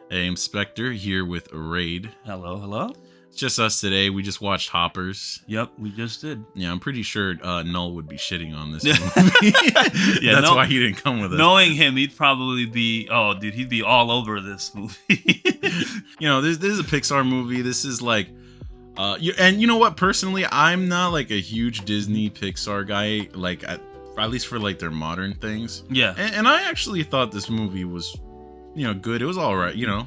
Hey, I'm Specter here with Raid. Hello, hello. It's just us today. We just watched Hoppers. Yep, we just did. Yeah, I'm pretty sure Null would be shitting on this movie. Yeah, That's why he didn't come with us. Knowing him, he'd probably be, he'd be all over this movie. This is a Pixar movie. This is like, and you know what? Personally, I'm not like a huge Disney Pixar guy. Like, at least for like their modern things. Yeah. And I actually thought this movie was, good. It was all right. Yeah.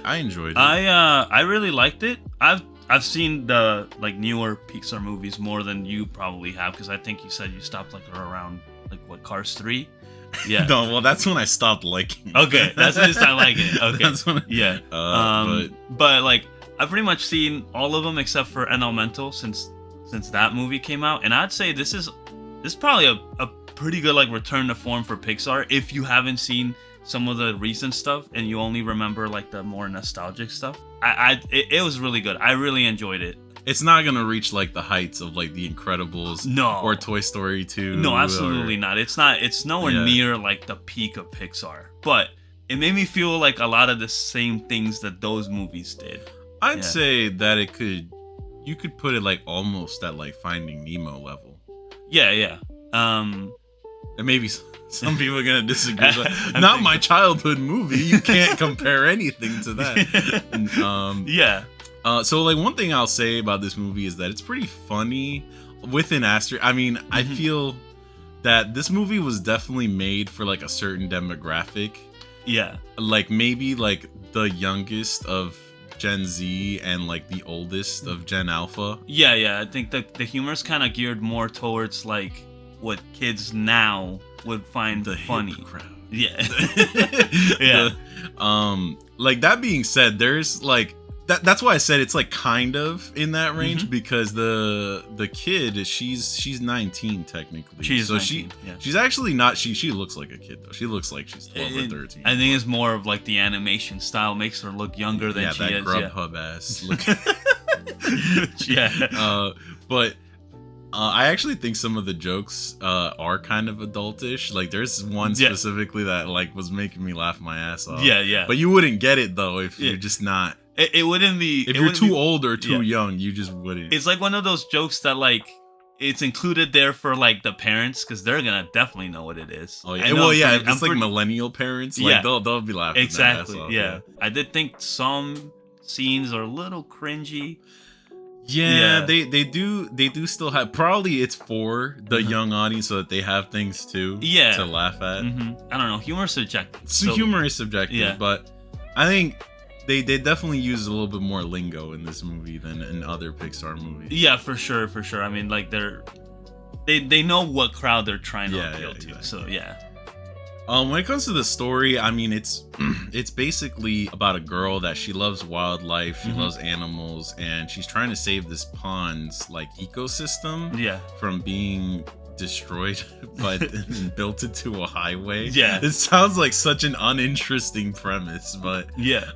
I enjoyed it. I really liked it. I've seen the like newer Pixar movies more than you probably have, because I think you said you stopped like around like what, Cars 3? Yeah. No, well, that's when I stopped liking it. Okay, that's when you stopped liking it. Okay. That's when Yeah. But like I've pretty much seen all of them except for Elemental since that movie came out, and I'd say this is probably a pretty good like return to form for Pixar if you haven't seen some of the recent stuff and you only remember like the more nostalgic stuff. It was really good. I really enjoyed it. It's not gonna reach like the heights of like The Incredibles, No, or Toy Story 2. No, absolutely not. It's not. It's nowhere near like the peak of Pixar. But it made me feel like a lot of the same things that those movies did. I'd say that you could put it like almost at like Finding Nemo level. Yeah. And maybe some people are gonna disagree. But not my childhood movie. You can't compare anything to that. Yeah. So like one thing I'll say about this movie is that it's pretty funny with an asterisk. I mean, I feel that this movie was definitely made for like a certain demographic. Yeah. Like maybe like the youngest of Gen Z and like the oldest of Gen Alpha. Yeah. I think the humor's kind of geared more towards like what kids now would find funny. Crowd. Yeah. Yeah. Like that being said, there's like that's why I said it's like kind of in that range, because the kid, she's 19 technically. She's 19, she's actually not, she looks like a kid though. She looks like she's 12 or 13. I think it's more of like the animation style makes her look younger than she is. Grubhub ass look. Yeah. But I actually think some of the jokes are kind of adultish. Like there's one specifically that like was making me laugh my ass off. Yeah. But you wouldn't get it though if you're just not. It wouldn't be. If you're too old or too young, you just wouldn't. It's like one of those jokes that like it's included there for like the parents, because they're gonna definitely know what it is. Oh yeah. Well, yeah. If it's like millennial parents, like they'll be laughing. Exactly. Their ass off, yeah. I did think some scenes are a little cringy. Yeah, they do still have, probably it's for the young audience so that they have things to laugh at. I don't know, humor is subjective. So humor is subjective, but I think they definitely use a little bit more lingo in this movie than in other Pixar movies. Yeah, for sure. I mean, like they know what crowd they're trying to appeal to. Exactly. So yeah. When it comes to the story, I mean, it's basically about a girl that she loves wildlife, she loves animals, and she's trying to save this pond's like ecosystem from being destroyed, but built into a highway. Yeah, it sounds like such an uninteresting premise, but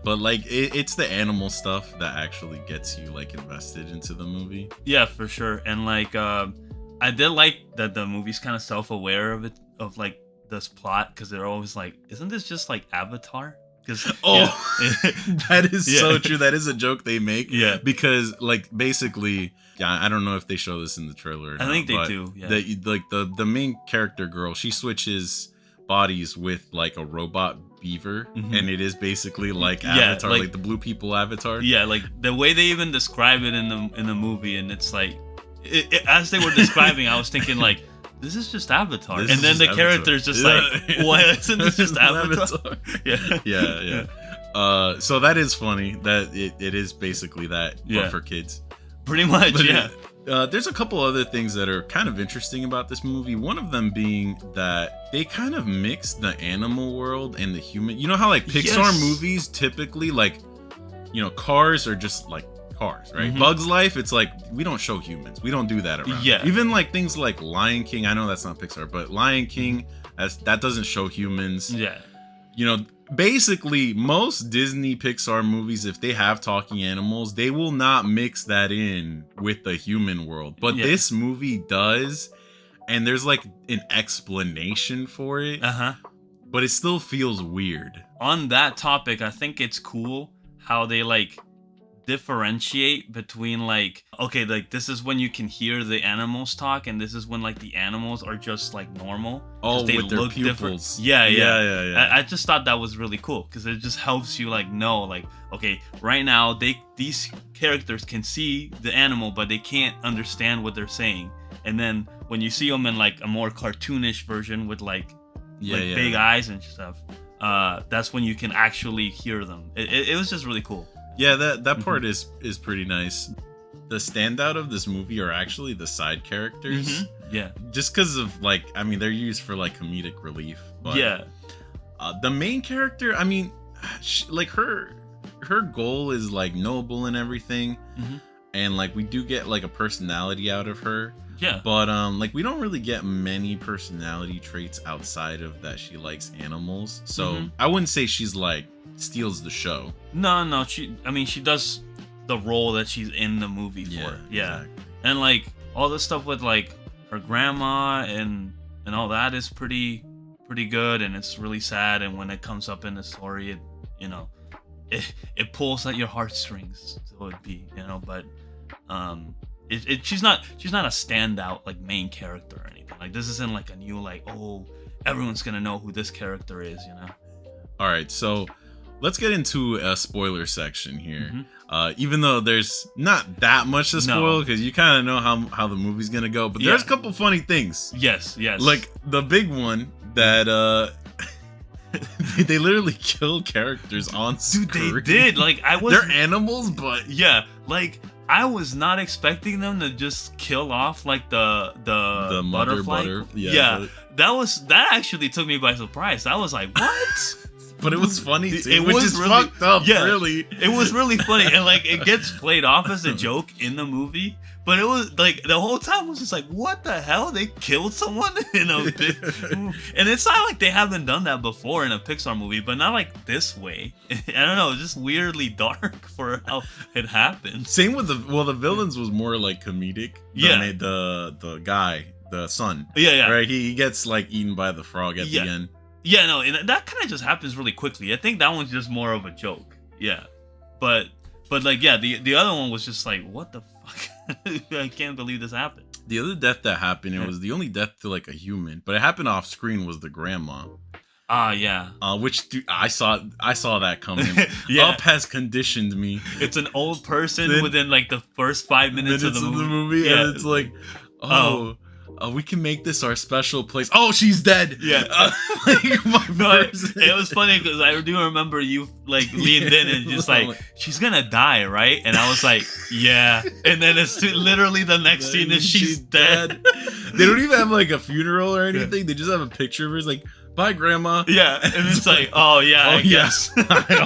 like it's the animal stuff that actually gets you like invested into the movie. Yeah, for sure. And like I did like that the movie's kind of self-aware of it, of like this plot, because they're always like, isn't this just like Avatar? Because that is so true. That is a joke they make. Yeah, because like basically, I don't know if they show this in the trailer. I think they do. Yeah, the main character girl, she switches bodies with like a robot beaver, and it is basically like Avatar, like the blue people Avatar. Yeah, like the way they even describe it in the movie, and it's like, as they were describing, I was thinking like, this is just Avatar. And then the character's just like, why isn't this just Avatar? Yeah. So that is funny that it is basically that, but for kids. Pretty much, but there's a couple other things that are kind of interesting about this movie. One of them being that they kind of mix the animal world and the human. You know how like Pixar movies typically, like, cars are just like cars, right? Bugs Life, it's like we don't show humans. We don't do that around. Yeah. Even like things like Lion King. I know that's not Pixar, but Lion King, that doesn't show humans. Yeah. Basically most Disney Pixar movies, if they have talking animals, they will not mix that in with the human world. But this movie does, and there's like an explanation for it. but it still feels weird. On that topic, I think it's cool how they like differentiate between like, okay, like this is when you can hear the animals talk, and this is when like the animals are just like normal. Oh, they with their look pupils. Yeah. I just thought that was really cool because it just helps you like know like, okay, right now these characters can see the animal, but they can't understand what they're saying. And then when you see them in like a more cartoonish version with like big eyes and stuff, that's when you can actually hear them. It was just really cool. Yeah, that part is pretty nice. The standout of this movie are actually the side characters. Yeah. Just because of like, I mean, they're used for like comedic relief. But, yeah. The main character, I mean, like her goal is like noble and everything, and like we do get like a personality out of her. Yeah. But like we don't really get many personality traits outside of that she likes animals. So I wouldn't say she's like steals the show. No, she does the role that she's in the movie for. Yeah. Exactly. And like all the stuff with like her grandma and all that is pretty good, and it's really sad, and when it comes up in the story, it pulls at your heartstrings, so it'd be, but she's not a standout like main character or anything. Like this isn't like a new like, oh, everyone's gonna know who this character is, All right, so let's get into a spoiler section here. Even though there's not that much to spoil, because you kind of know how the movie's gonna go, but there's a couple funny things. Yes. Like the big one that they literally killed characters on screen. Dude, they did. Like they're animals, but yeah, like I was not expecting them to just kill off like the butterfly. Yeah. That actually took me by surprise. I was like, what? But it was funny too, which is really fucked up, really. It was really funny, and like it gets played off as a joke in the movie, but it was like the whole time was just like, what the hell? They killed someone in a big... And it's not like they haven't done that before in a Pixar movie, but not like this way. I don't know, just weirdly dark for how it happened. Same with the villains was more like comedic. The guy, the son. Yeah. Right, he gets like eaten by the frog at the end. Yeah, no, and that kind of just happens really quickly. I think that one's just more of a joke. Yeah. But like, yeah, the other one was just like, what the fuck? I can't believe this happened. The other death that happened, it was the only death to like a human, but it happened off screen, was the grandma. Yeah. Which I saw that coming. Up has conditioned me. It's an old person within like the first 5 minutes of the movie. And it's like, we can make this our special place. Oh, she's dead. Yeah. It was funny because I do remember you like leaned in and just like, she's gonna die, right? And I was like, yeah. And then it's literally the next scene is she's dead. They don't even have like a funeral or anything. Yeah. They just have a picture of her. It's like, bye, grandma. Yeah. And it's like, oh yeah, I guess.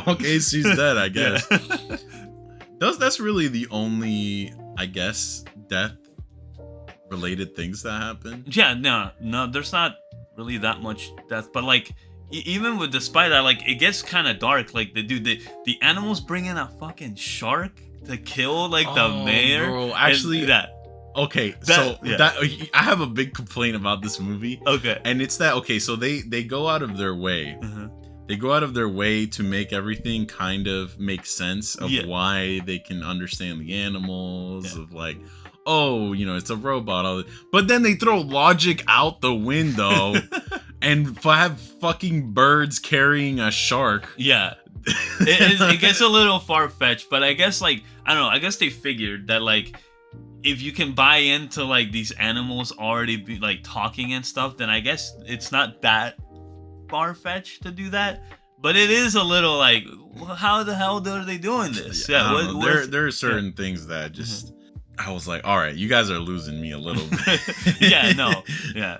Okay, she's dead, I guess. Yeah. That's really the only, I guess, death related things that happen. Yeah, no, there's not really that much death, but like even with despite that, like it gets kind of dark. Like the animals bring in a fucking shark to kill like the mayor. Bro, actually, I have a big complaint about this movie. Okay, and it's that so they go out of their way. They go out of their way to make everything kind of make sense of why they can understand the animals, of like, oh, it's a robot. But then they throw logic out the window and have fucking birds carrying a shark. Yeah. It gets a little far-fetched, but I guess, like, I don't know, I guess they figured that, like, if you can buy into, like, these animals already be, like, talking and stuff, then I guess it's not that far-fetched to do that. But it is a little, like, how the hell are they doing this? Yeah, there are certain things that just... I was like, all right, you guys are losing me a little bit. Yeah.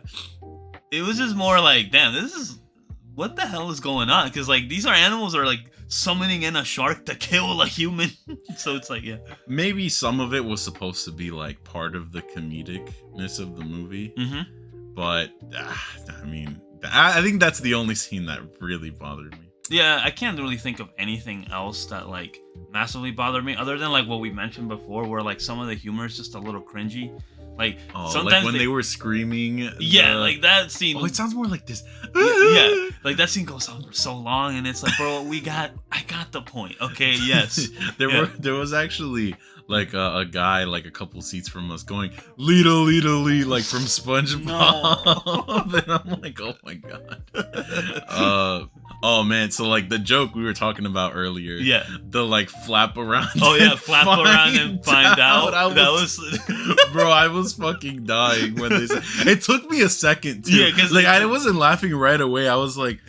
It was just more like, damn, what the hell is going on? Because, like, these animals are, like, summoning in a shark to kill a human. So it's like, yeah. Maybe some of it was supposed to be, like, part of the comedicness of the movie. But, I mean, I think that's the only scene that really bothered me. Yeah, I can't really think of anything else that, like, massively bothered me, other than, like, what we mentioned before, where, like, some of the humor is just a little cringy. Like sometimes like when they were screaming. Like that scene. Oh, it sounds more like this. Yeah, like that scene goes on for so long, and it's like, bro, I got the point. Okay, yes. There was actually like a guy like a couple seats from us going Lita like from SpongeBob. No. And I'm like, oh my god. Oh man, so like the joke we were talking about earlier. Yeah. The like flap around. Oh yeah, flap around and find out. That was bro, I was fucking dying when they said it. Took me a second too. Yeah, because like I wasn't laughing right away. I was like,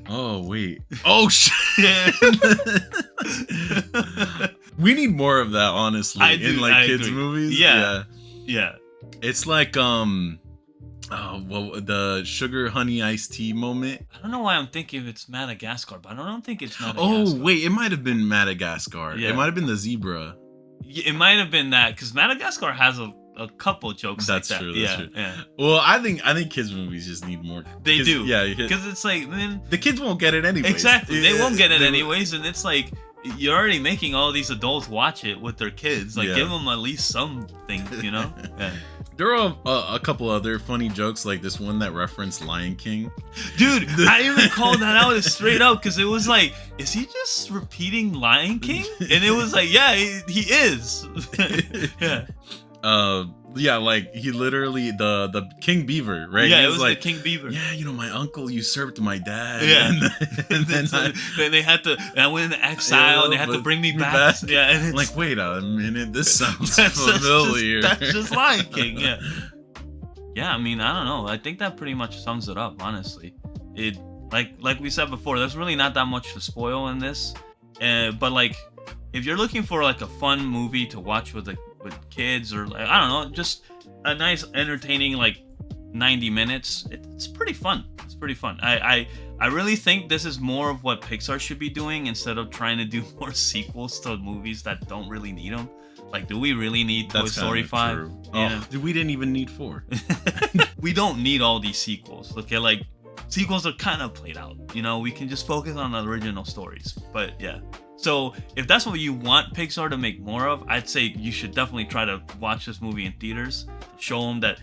oh wait. Oh shit. We need more of that, honestly, in like kids movies. Yeah. It's like the sugar honey iced tea moment. I don't know why I'm thinking it's Madagascar, but I don't think it's Madagascar. Oh wait, it might have been Madagascar. Yeah. It might have been the zebra. It might have been that because Madagascar has a couple jokes. That's like that. true. That's true. Yeah. Well, I think kids movies just need more. They do. Yeah, because it's like then the kids won't get it anyways. Exactly, they won't get it anyways, and it's like you're already making all these adults watch it with their kids. Like, give them at least something, you know? Yeah. There are a couple other funny jokes, like this one that referenced Lion King. Dude, I even called that out straight up because it was like, is he just repeating Lion King? And it was like, yeah, he is. Yeah. Yeah, like he literally the King Beaver, right? Yeah, he it was like, the King Beaver. Yeah, you know, my uncle usurped my dad. Yeah, and then then they had to. I went into exile, and they had to bring me back. Yeah, and it's like, wait a minute, this sounds familiar. That's just Lion King. Yeah. Yeah, I mean, I don't know. I think that pretty much sums it up. Honestly, it like we said before, there's really not that much to spoil in this, but like if you're looking for like a fun movie to watch with kids or like, I don't know, just a nice entertaining like 90 minutes, it's pretty fun. It's pretty fun. I really think this is more of what Pixar should be doing instead of trying to do more sequels to movies that don't really need them. Like, do we really need Toy Story 5? True. Yeah. Oh, we didn't even need 4. We don't need all these sequels. Okay, like sequels are kind of played out. You know, we can just focus on the original stories. But yeah. So if that's what you want Pixar to make more of, I'd say you should definitely try to watch this movie in theaters. Show them that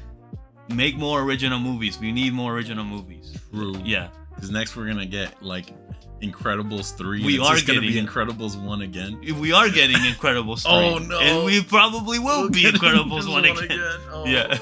make more original movies. We need more original movies. True. Yeah. Because next we're gonna get like Incredibles 3. We are gonna be Incredibles 1 again. We are getting Incredibles 3. Oh no! And we probably will be Incredibles 1 again. Oh. Yeah.